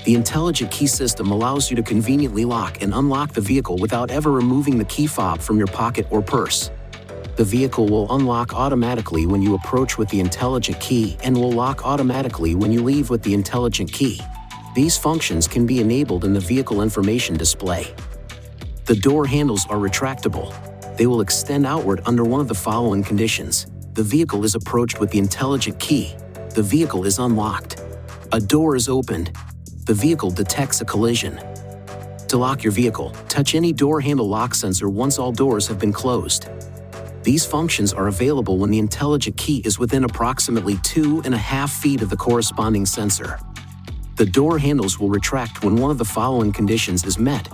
The intelligent key system allows you to conveniently lock and unlock the vehicle without ever removing the key fob from your pocket or purse. The vehicle will unlock automatically when you approach with the intelligent key and will lock automatically when you leave with the intelligent key. These functions can be enabled in the vehicle information display. The door handles are retractable. They will extend outward under one of the following conditions. The vehicle is approached with the intelligent key. The vehicle is unlocked. A door is opened. The vehicle detects a collision. To lock your vehicle, touch any door handle lock sensor once all doors have been closed. These functions are available when the intelligent key is within approximately 2.5 feet of the corresponding sensor. The door handles will retract when one of the following conditions is met.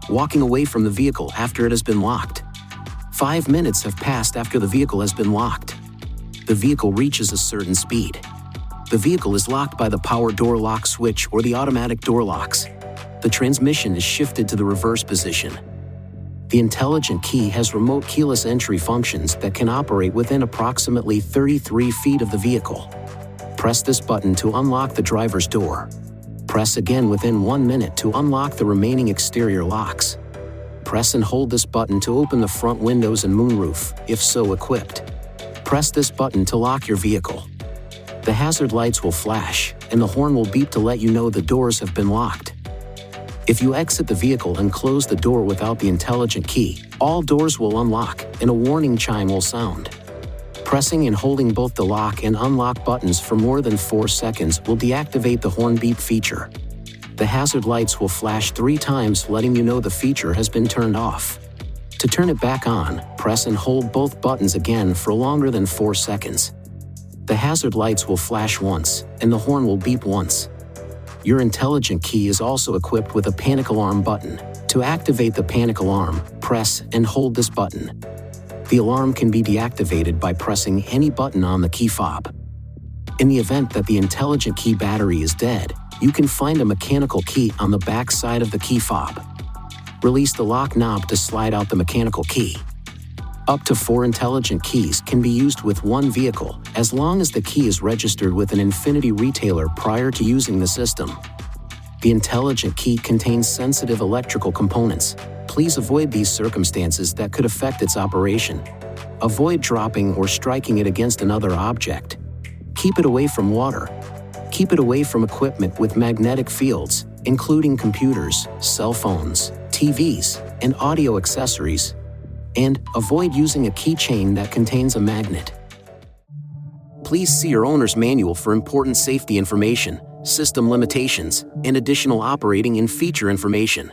Walking away from the vehicle after it has been locked. 5 minutes have passed after the vehicle has been locked. The vehicle reaches a certain speed. The vehicle is locked by the power door lock switch or the automatic door locks. The transmission is shifted to the reverse position. The intelligent key has remote keyless entry functions that can operate within approximately 33 feet of the vehicle. Press this button to unlock the driver's door. Press again within 1 minute to unlock the remaining exterior locks. Press and hold this button to open the front windows and moonroof, if so equipped. Press this button to lock your vehicle. The hazard lights will flash, and the horn will beep to let you know the doors have been locked. If you exit the vehicle and close the door without the intelligent key, all doors will unlock, and a warning chime will sound. Pressing and holding both the lock and unlock buttons for more than 4 seconds will deactivate the horn beep feature. The hazard lights will flash 3 times, letting you know the feature has been turned off. To turn it back on, press and hold both buttons again for longer than 4 seconds. The hazard lights will flash once, and the horn will beep once. Your intelligent key is also equipped with a panic alarm button. To activate the panic alarm, press and hold this button. The alarm can be deactivated by pressing any button on the key fob. In the event that the intelligent key battery is dead, you can find a mechanical key on the back side of the key fob. Release the lock knob to slide out the mechanical key. Up to 4 intelligent keys can be used with one vehicle, as long as the key is registered with an INFINITI retailer prior to using the system. The intelligent key contains sensitive electrical components. Please avoid these circumstances that could affect its operation. Avoid dropping or striking it against another object. Keep it away from water. Keep it away from equipment with magnetic fields, including computers, cell phones, TVs, and audio accessories. And avoid using a keychain that contains a magnet. Please see your owner's manual for important safety information, system limitations, and additional operating and feature information.